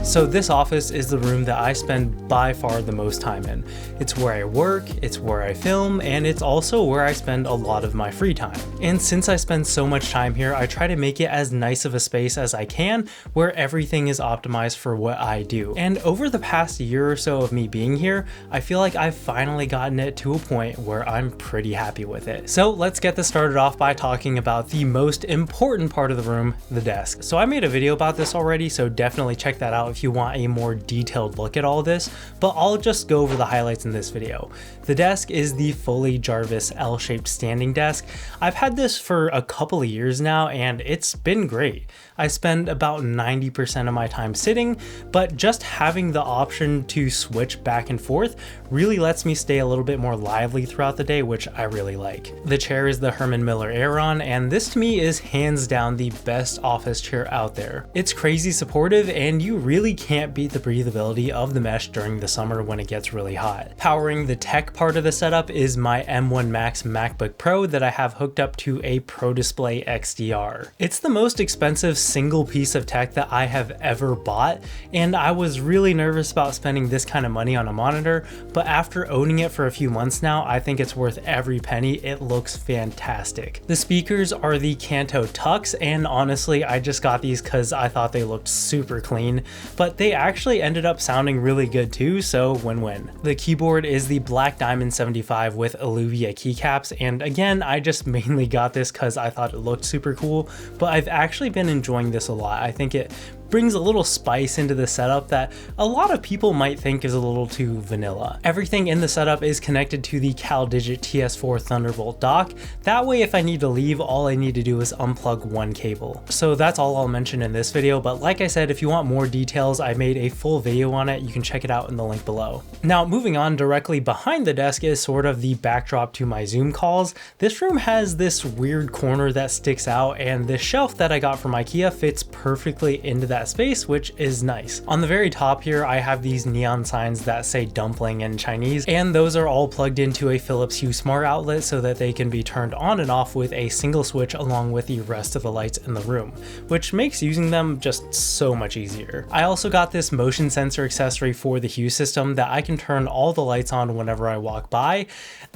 So this office is the room that I spend by far the most time in. It's where I work, it's where I film, and it's also where I spend a lot of my free time. And since I spend so much time here, I try to make it as nice of a space as I can, where everything is optimized for what I do. And over the past year or so of me being here, I feel like I've finally gotten it to a point where I'm pretty happy with it. So let's get this started off by talking about the most important part of the room, the desk. So I made a video about this already, so definitely check that out if you want a more detailed look at all this, but I'll just go over the highlights in this video. The desk is the Foley Jarvis L-shaped standing desk. I've had this for a couple of years now and it's been great. I spend about 90% of my time sitting, but just having the option to switch back and forth really lets me stay a little bit more lively throughout the day, which I really like. The chair is the Herman Miller Aeron, and this to me is hands down the best office chair out there. It's crazy supportive and you really can't beat the breathability of the mesh during the summer when it gets really hot. Powering the tech part of the setup is my M1 Max MacBook Pro that I have hooked up to a Pro Display XDR. It's the most expensive single piece of tech that I have ever bought, and I was really nervous about spending this kind of money on a monitor, but after owning it for a few months now, I think it's worth every penny. It looks fantastic. The speakers are the Kanto Tux, and honestly, I just got these because I thought they looked super clean, but they actually ended up sounding really good too, so win-win. The keyboard is the Black Diamond 75 with Illuvia keycaps, and again, I just mainly got this because I thought it looked super cool, but I've actually been enjoying this a lot. I think it brings a little spice into the setup that a lot of people might think is a little too vanilla. Everything in the setup is connected to the CalDigit TS4 Thunderbolt dock. That way, if I need to leave, all I need to do is unplug one cable. So that's all I'll mention in this video, but like I said, if you want more details, I made a full video on it. You can check it out in the link below. Now, moving on, directly behind the desk is sort of the backdrop to my Zoom calls. This room has this weird corner that sticks out, and this shelf that I got from IKEA fits perfectly into that space, which is nice. On the very top here, I have these neon signs that say dumpling in Chinese, and those are all plugged into a Philips Hue Smart outlet so that they can be turned on and off with a single switch along with the rest of the lights in the room, which makes using them just so much easier. I also got this motion sensor accessory for the Hue system that I can turn all the lights on whenever I walk by.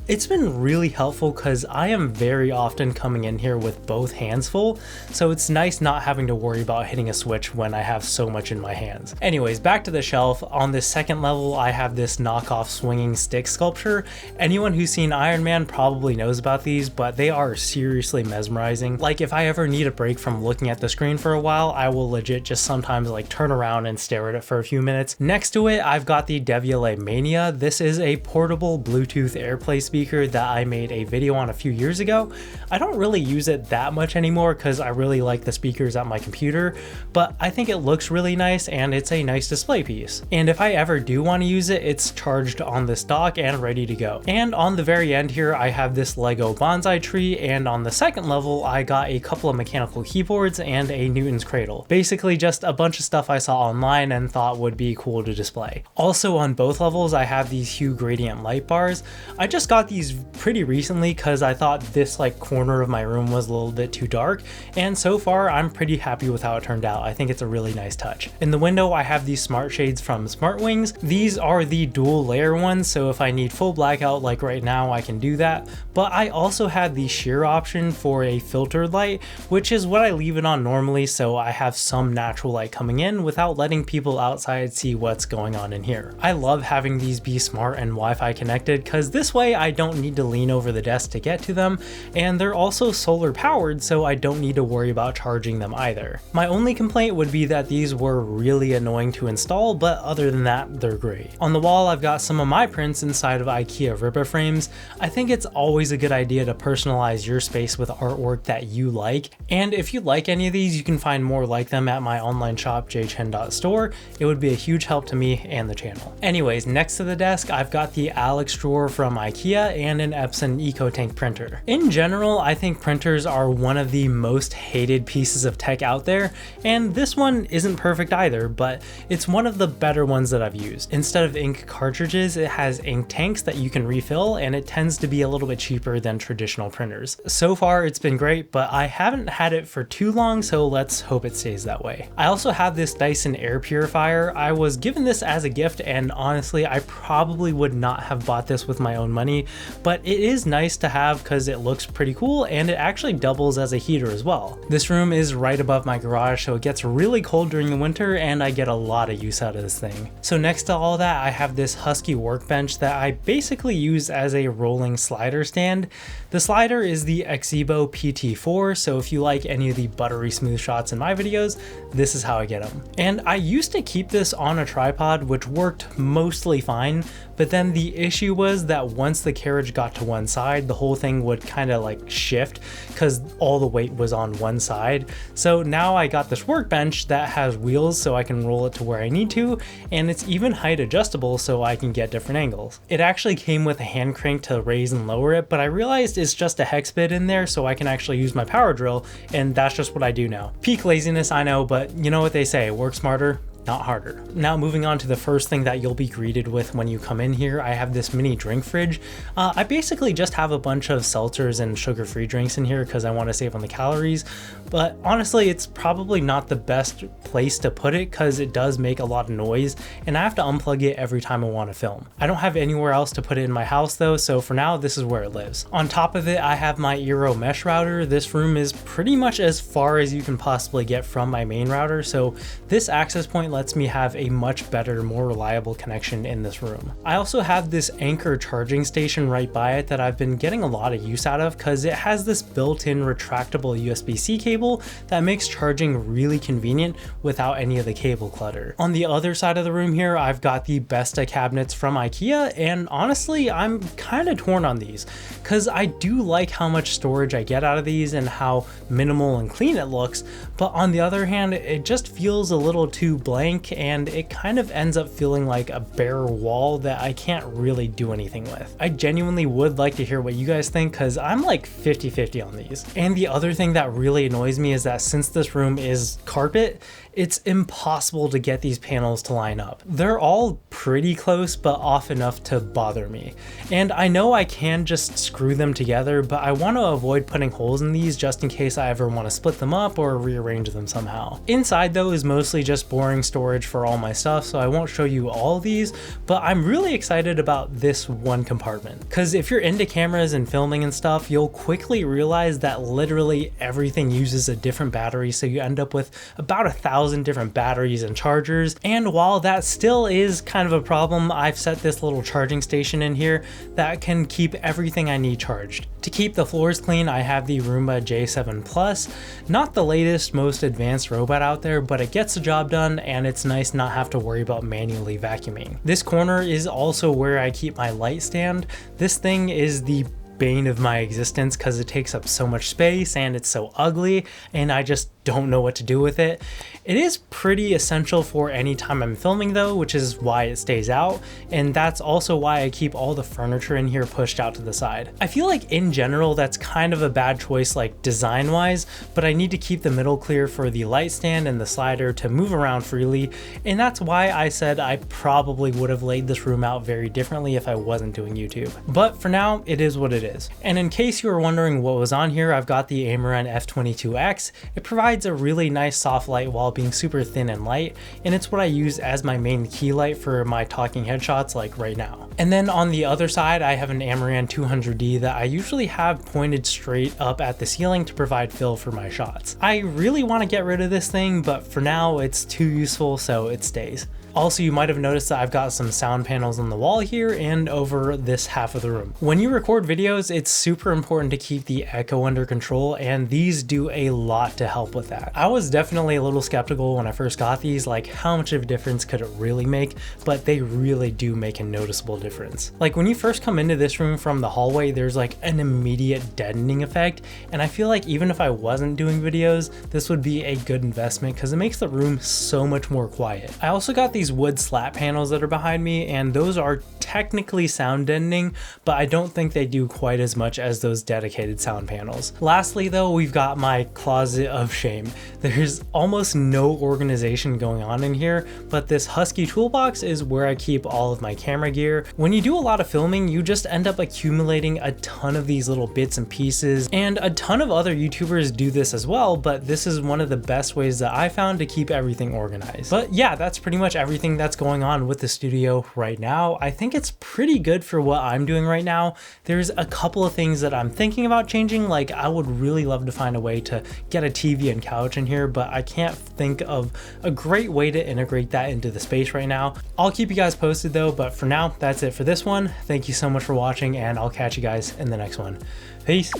It's been really helpful because I am very often coming in here with both hands full, so it's nice not having to worry about hitting a switch when I have so much in my hands. Anyways, back to the shelf. On this second level, I have this knockoff swinging stick sculpture. Anyone who's seen Iron Man probably knows about these, but they are seriously mesmerizing. Like if I ever need a break from looking at the screen for a while, I will legit just sometimes like turn around and stare at it for a few minutes. Next to it, I've got the Devialet Mania. This is a portable Bluetooth AirPlay speaker that I made a video on a few years ago. I don't really use it that much anymore because I really like the speakers at my computer, but I think it looks really nice and it's a nice display piece. And if I ever do want to use it, it's charged on this dock and ready to go. And on the very end here, I have this Lego bonsai tree, and on the second level, I got a couple of mechanical keyboards and a Newton's cradle. Basically just a bunch of stuff I saw online and thought would be cool to display. Also on both levels, I have these Hue Gradient light bars. I just got these pretty recently because I thought this like corner of my room was a little bit too dark, and so far I'm pretty happy with how it turned out. I think it's a really nice touch. In the window, I have these smart shades from SmartWings. These are the dual layer ones, so if I need full blackout like right now, I can do that. But I also had the sheer option for a filtered light, which is what I leave it on normally, so I have some natural light coming in without letting people outside see what's going on in here. I love having these be smart and Wi-Fi connected because this way I don't need to lean over the desk to get to them, and they're also solar powered, so I don't need to worry about charging them either. My only complaint would be that these were really annoying to install, but other than that, they're great. On the wall, I've got some of my prints inside of IKEA Ripper frames. I think it's always a good idea to personalize your space with artwork that you like, and if you like any of these, you can find more like them at my online shop, jchen.store. It would be a huge help to me and the channel. Anyways, next to the desk, I've got the Alex drawer from IKEA and an Epson EcoTank printer. In general, I think printers are one of the most hated pieces of tech out there, and this one isn't perfect either, but it's one of the better ones that I've used. Instead of ink cartridges, it has ink tanks that you can refill, and it tends to be a little bit cheaper than traditional printers. So far it's been great, but I haven't had it for too long, so let's hope it stays that way. I also have this Dyson air purifier. I was given this as a gift, and honestly I probably would not have bought this with my own money, but it is nice to have because it looks pretty cool and it actually doubles as a heater as well. This room is right above my garage, so it gets really cold during the winter and I get a lot of use out of this thing. So next to all that, I have this Husky workbench that I basically use as a rolling slider stand. The slider is the Xevo PT4, so if you like any of the buttery smooth shots in my videos, this is how I get them. And I used to keep this on a tripod, which worked mostly fine, but then the issue was that once the carriage got to one side, the whole thing would kind of like shift because all the weight was on one side. So now I got this workbench that has wheels so I can roll it to where I need to, and it's even height adjustable so I can get different angles. It actually came with a hand crank to raise and lower it, but I realized it's just a hex bit in there so I can actually use my power drill, and that's just what I do now. Peak laziness, I know, but you know what they say, work smarter, not harder. Now moving on to the first thing that you'll be greeted with when you come in here, I have this mini drink fridge. I basically just have a bunch of seltzers and sugar-free drinks in here because I want to save on the calories, but honestly it's probably not the best place to put it because it does make a lot of noise and I have to unplug it every time I want to film. I don't have anywhere else to put it in my house though, so for now this is where it lives. On top of it, I have my Eero mesh router. This room is pretty much as far as you can possibly get from my main router, so this access point lets me have a much better, more reliable connection in this room. I also have this Anker charging station right by it that I've been getting a lot of use out of because it has this built-in retractable USB-C cable that makes charging really convenient without any of the cable clutter. On the other side of the room here, I've got the Besta cabinets from IKEA, and honestly I'm kind of torn on these because I do like how much storage I get out of these and how minimal and clean it looks, but on the other hand it just feels a little too blank and it kind of ends up feeling like a bare wall that I can't really do anything with. I genuinely would like to hear what you guys think because I'm like 50-50 on these. And the other thing that really annoys me is that since this room is carpet, it's impossible to get these panels to line up. They're all pretty close, but off enough to bother me. And I know I can just screw them together, but I want to avoid putting holes in these just in case I ever want to split them up or rearrange them somehow. Inside though is mostly just boring storage for all my stuff, so I won't show you all of these, but I'm really excited about this one compartment. Because if you're into cameras and filming and stuff, you'll quickly realize that literally everything uses a different battery, so you end up with about 1,000 different batteries and chargers. And while that still is kind of a problem, I've set this little charging station in here that can keep everything I need charged. To keep the floors clean, I have the Roomba J7 Plus. Not the latest, most advanced robot out there, but it gets the job done and it's nice not have to worry about manually vacuuming. This corner is also where I keep my light stand. This thing is the bane of my existence because it takes up so much space and it's so ugly and I just don't know what to do with it. It is pretty essential for any time I'm filming though, which is why it stays out, and that's also why I keep all the furniture in here pushed out to the side. I feel like in general that's kind of a bad choice like design wise, but I need to keep the middle clear for the light stand and the slider to move around freely, and that's why I said I probably would have laid this room out very differently if I wasn't doing YouTube. But for now, it is what it is. And in case you were wondering what was on here, I've got the Amaran F22X. It provides a really nice soft light while being super thin and light, and it's what I use as my main key light for my talking headshots like right now. And then on the other side, I have an Amaran 200D that I usually have pointed straight up at the ceiling to provide fill for my shots. I really want to get rid of this thing, but for now it's too useful, so it stays. Also, you might have noticed that I've got some sound panels on the wall here and over this half of the room. When you record videos, it's super important to keep the echo under control, and these do a lot to help with that. I was definitely a little skeptical when I first got these, like how much of a difference could it really make, but they really do make a noticeable difference. Like when you first come into this room from the hallway, there's like an immediate deadening effect, and I feel like even if I wasn't doing videos, this would be a good investment because it makes the room so much more quiet. I also got the these wood slat panels that are behind me, and those are technically sound deadening, but I don't think they do quite as much as those dedicated sound panels. Lastly though, we've got my closet of shame. There's almost no organization going on in here, but this Husky toolbox is where I keep all of my camera gear. When you do a lot of filming, you just end up accumulating a ton of these little bits and pieces, and a ton of other YouTubers do this as well, but this is one of the best ways that I found to keep everything organized. But yeah, that's pretty much everything that's going on with the studio right now. I think it's pretty good for what I'm doing right now. There's a couple of things that I'm thinking about changing, like I would really love to find a way to get a TV and couch in here, but I can't think of a great way to integrate that into the space right now. I'll keep you guys posted though, but for now, that's it for this one. Thank you so much for watching, and I'll catch you guys in the next one. Peace.